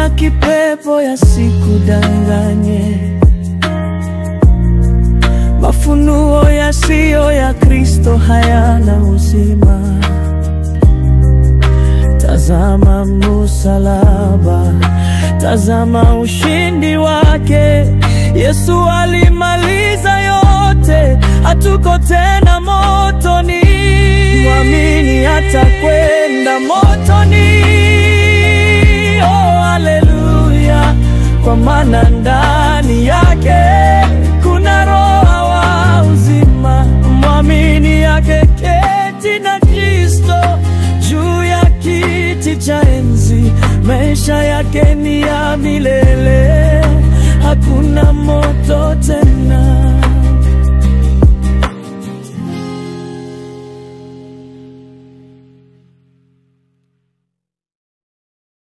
ya kipepo yasikudanganye, mafunuo yasiyo ya Kristo hayana uzima. Tazama msalaba, tazama ushindi wake. Yesu alimaliza yote, hatuko tena motoni. Mwamini hatakwenda motoni. Oh, haleluya, kwa maana ndani yake kuna roho wa uzima. Mwamini yake keti na Kristo juu ya kiti cha enzi. Maisha yake ni ya milele, hakuna moto tena.